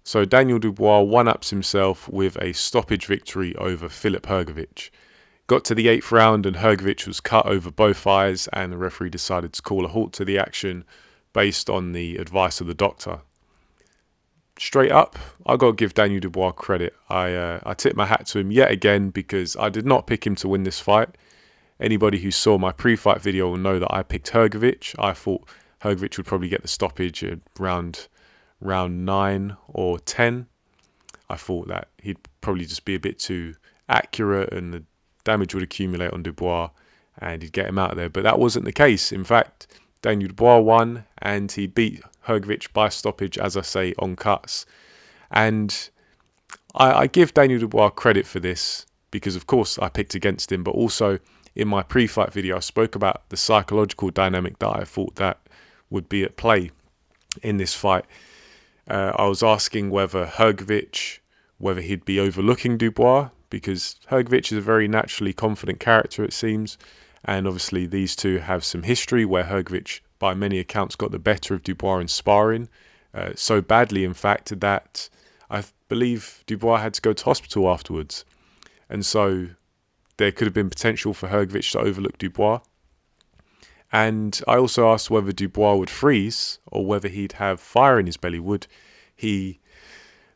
So Daniel Dubois one-ups himself with a stoppage victory over Filip Hrgovic. Got to the 8th round and Hergovich was cut over both eyes, and the referee decided to call a halt to the action based on the advice of the doctor. Straight up, I got to give Daniel Dubois credit. I tip my hat to him yet again because I did not pick him to win this fight. Anybody who saw my pre-fight video will know that I picked Hergovich. I thought Hergovich would probably get the stoppage at round 9 or 10. I thought that he'd probably just be a bit too accurate and the damage would accumulate on Dubois and he'd get him out of there. But that wasn't the case. In fact, Daniel Dubois won and he beat Hrgovic by stoppage, as I say, on cuts. And I give Daniel Dubois credit for this because, of course, I picked against him. But also, in my pre-fight video, I spoke about the psychological dynamic that I thought that would be at play in this fight. I was asking whether he'd be overlooking Dubois, because Hrgovic is a very naturally confident character, it seems. And obviously these two have some history where Hrgovic, by many accounts, got the better of Dubois in sparring. So badly, in fact, that I believe Dubois had to go to hospital afterwards. And so there could have been potential for Hrgovic to overlook Dubois. And I also asked whether Dubois would freeze or whether he'd have fire in his belly. Would he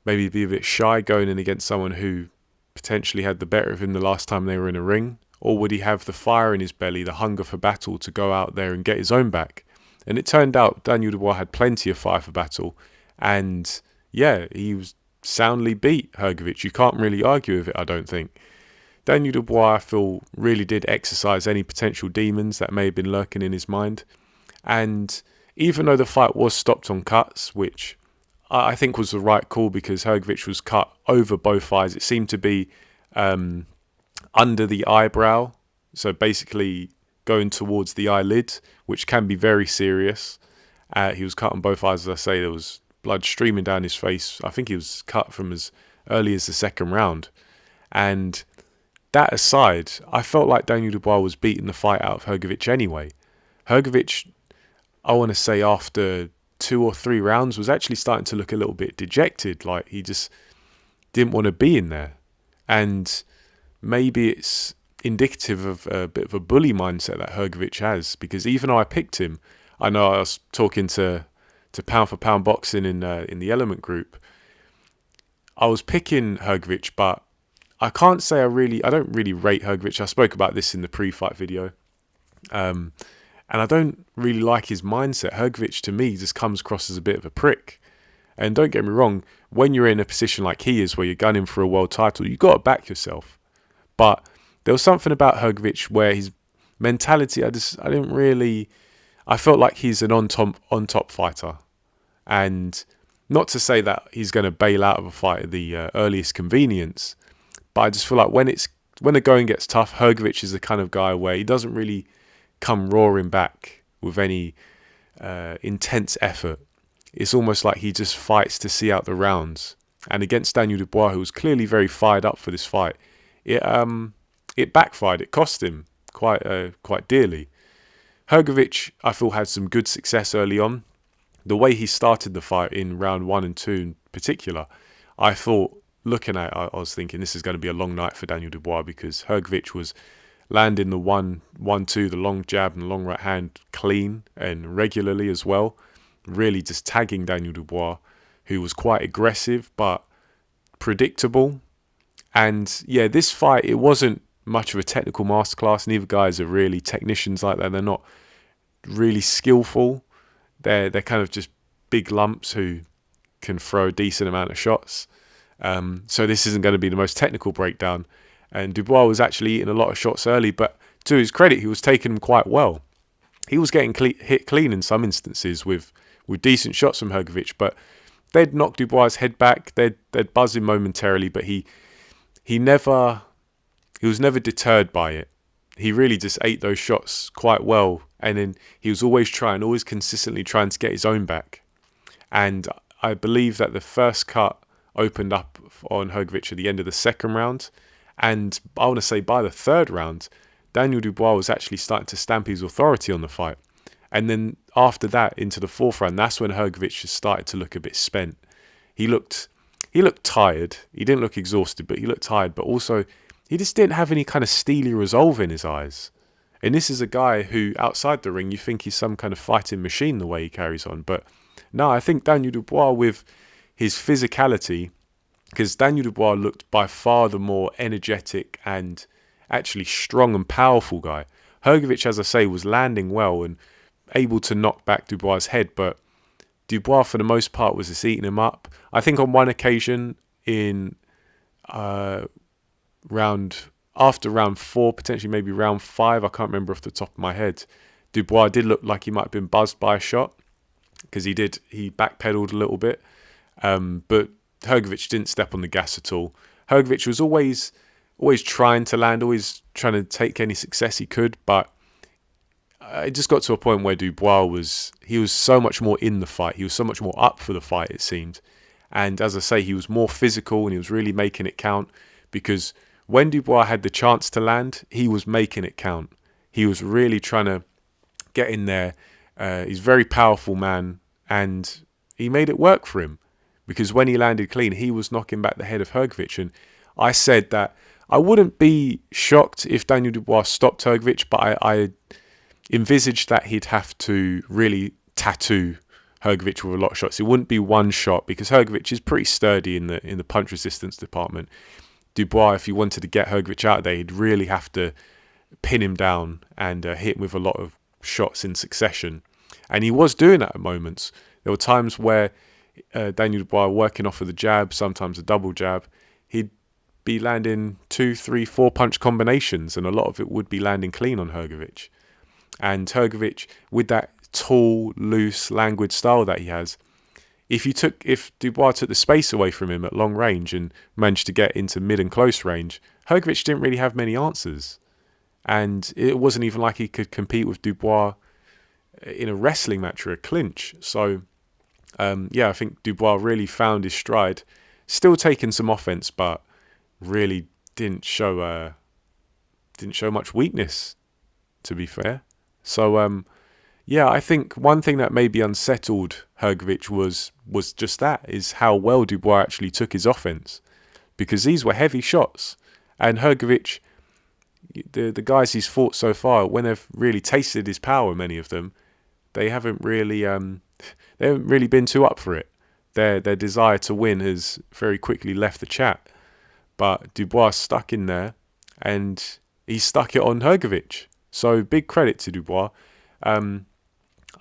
maybe be a bit shy going in against someone who potentially had the better of him the last time they were in a ring? Or would he have the fire in his belly, the hunger for battle, to go out there and get his own back? And it turned out Daniel Dubois had plenty of fire for battle. And yeah, he was soundly beat Hrgovic. You can't really argue with it, I don't think. Daniel Dubois, I feel, really did exercise any potential demons that may have been lurking in his mind. And even though the fight was stopped on cuts, which I think was the right call because Hrgovic was cut over both eyes, it seemed to be under the eyebrow, so basically going towards the eyelid, which can be very serious. He was cut on both eyes, as I say. There was blood streaming down his face. I think he was cut from as early as the 2nd round. And that aside, I felt like Daniel Dubois was beating the fight out of Hrgovic anyway. Hrgovic, I want to say, after 2 or 3 rounds, was actually starting to look a little bit dejected, like he just didn't want to be in there. And maybe it's indicative of a bit of a bully mindset that Hrgovic has, because even though I picked him, I know I was talking to Pound for Pound Boxing in the Element group. I was picking Hrgovic, but I can't say I don't really rate Hrgovic. I spoke about this in the pre-fight video. And I don't really like his mindset. Hrgovic, to me, just comes across as a bit of a prick. And don't get me wrong, when you're in a position like he is, where you're gunning for a world title, you've got to back yourself. But there was something about Hrgovic where his mentality, I felt like he's an on-top fighter. And not to say that he's going to bail out of a fight at the earliest convenience, but I just feel like when the going gets tough, Hrgovic is the kind of guy where he doesn't really come roaring back with any intense effort. It's almost like he just fights to see out the rounds. And against Daniel Dubois, who was clearly very fired up for this fight, it backfired. It cost him quite dearly. Hergovich, I feel, had some good success early on. The way he started the fight in round 1 and 2 in particular, I thought, looking at it, I was thinking this is going to be a long night for Daniel Dubois, because Hergovich was landing the 1-2, the long jab and the long right hand clean and regularly as well, really just tagging Daniel Dubois, who was quite aggressive but predictable. And yeah, this fight, it wasn't much of a technical masterclass. Neither guys are really technicians like that. They're not really skillful. They're kind of just big lumps who can throw a decent amount of shots. So this isn't going to be the most technical breakdown. And Dubois was actually eating a lot of shots early, but to his credit, he was taking them quite well. He was getting hit clean in some instances with decent shots from Hergovich, but they'd knock Dubois' head back, they'd buzz him momentarily, but he was never deterred by it. He really just ate those shots quite well, and then he was always consistently trying to get his own back. And I believe that the first cut opened up on Hergovich at the end of the 2nd round, and I want to say by the 3rd round, Daniel Dubois was actually starting to stamp his authority on the fight. And then after that, into the 4th round, that's when Hergovich just started to look a bit spent. He looked he looked tired. He didn't look exhausted, but he looked tired. But also, he just didn't have any kind of steely resolve in his eyes. And this is a guy who, outside the ring, you think he's some kind of fighting machine the way he carries on. But no, I think Daniel Dubois, with his physicality, because Daniel Dubois looked by far the more energetic and actually strong and powerful guy. Hrgovic, as I say, was landing well and able to knock back Dubois' head, but Dubois, for the most part, was just eating him up. I think on one occasion in after round 4, potentially maybe round 5, I can't remember off the top of my head, Dubois did look like he might have been buzzed by a shot, because he backpedaled a little bit. But Hrgovic didn't step on the gas at all. Hrgovic was always trying to land, always trying to take any success he could, but it just got to a point where Dubois was so much more in the fight. He was so much more up for the fight, it seemed. And as I say, he was more physical and he was really making it count, because when Dubois had the chance to land, he was making it count. He was really trying to get in there. He's a very powerful man, and he made it work for him, because when he landed clean, he was knocking back the head of Hrgovic. And I said that I wouldn't be shocked if Daniel Dubois stopped Hrgovic, but I envisaged that he'd have to really tattoo Hergovich with a lot of shots. It wouldn't be one shot, because Hergovich is pretty sturdy in the punch resistance department. Dubois, if he wanted to get Hergovich out there, he'd really have to pin him down and hit him with a lot of shots in succession. And he was doing that at moments. There were times where Daniel Dubois, working off of the jab, sometimes a double jab, he'd be landing 2, 3, 4 punch combinations, and a lot of it would be landing clean on Hergovich. And Hergovich, with that tall, loose, languid style that he has, if Dubois took the space away from him at long range and managed to get into mid and close range, Hrgovic didn't really have many answers. And it wasn't even like he could compete with Dubois in a wrestling match or a clinch. So, I think Dubois really found his stride. Still taking some offense, but really didn't show much weakness, to be fair. So, I think one thing that maybe unsettled Hrgovic was just that, is how well Dubois actually took his offense, because these were heavy shots, and Hrgovic, the guys he's fought so far, when they've really tasted his power, many of them, they haven't really been too up for it. Their desire to win has very quickly left the chat. But Dubois stuck in there, and he stuck it on Hrgovic. So big credit to Dubois.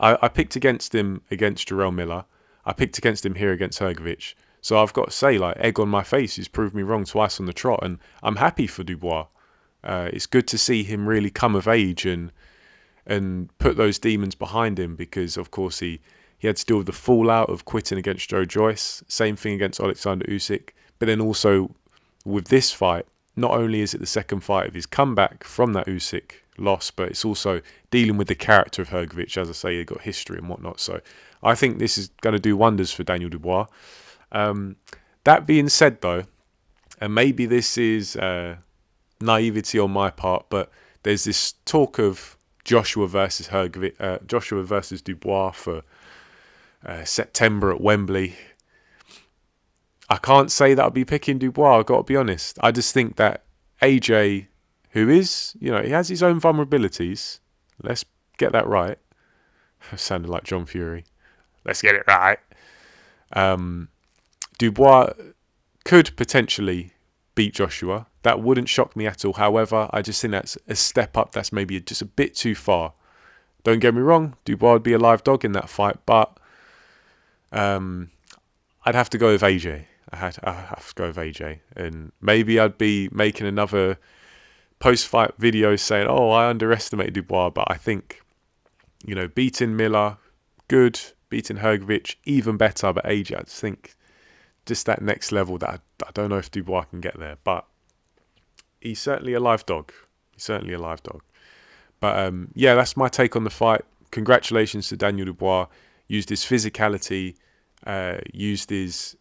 I picked against him against Jarrell Miller. I picked against him here against Hrgovic. So I've got to say, like, egg on my face, he's proved me wrong twice on the trot, and I'm happy for Dubois. It's good to see him really come of age and put those demons behind him, because of course he had to deal with the fallout of quitting against Joe Joyce. Same thing against Alexander Usyk. But then also with this fight, not only is it the second fight of his comeback from that Usyk loss, but it's also dealing with the character of Hrgovic. As I say, he got history and whatnot. So I think this is going to do wonders for Daniel Dubois. That being said, though, and maybe this is naivety on my part, but there's this talk of Joshua versus Dubois for September at Wembley. I can't say that I'll be picking Dubois, I've got to be honest. I just think that AJ, who is, he has his own vulnerabilities. Let's get that right. I sounded like John Fury. Let's get it right. Dubois could potentially beat Joshua. That wouldn't shock me at all. However, I just think that's a step up. That's maybe just a bit too far. Don't get me wrong, Dubois would be a live dog in that fight, but I'd have to go with AJ. I have to go with AJ. And maybe I'd be making another post-fight video saying, oh, I underestimated Dubois, but I think, beating Miller, good. Beating Hrgovic, even better. But AJ, I just think just that next level that I don't know if Dubois can get there. But he's certainly a live dog. But that's my take on the fight. Congratulations to Daniel Dubois. Used his physicality, used his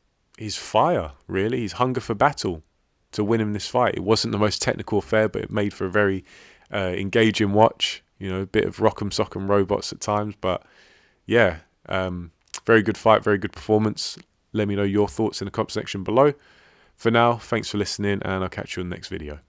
fire, really, his hunger for battle to win him this fight. It wasn't the most technical affair, but it made for a very engaging watch. A bit of rock'em sock'em robots at times, but very good fight, very good performance. Let me know your thoughts in the comment section below. For now, thanks for listening, and I'll catch you in the next video.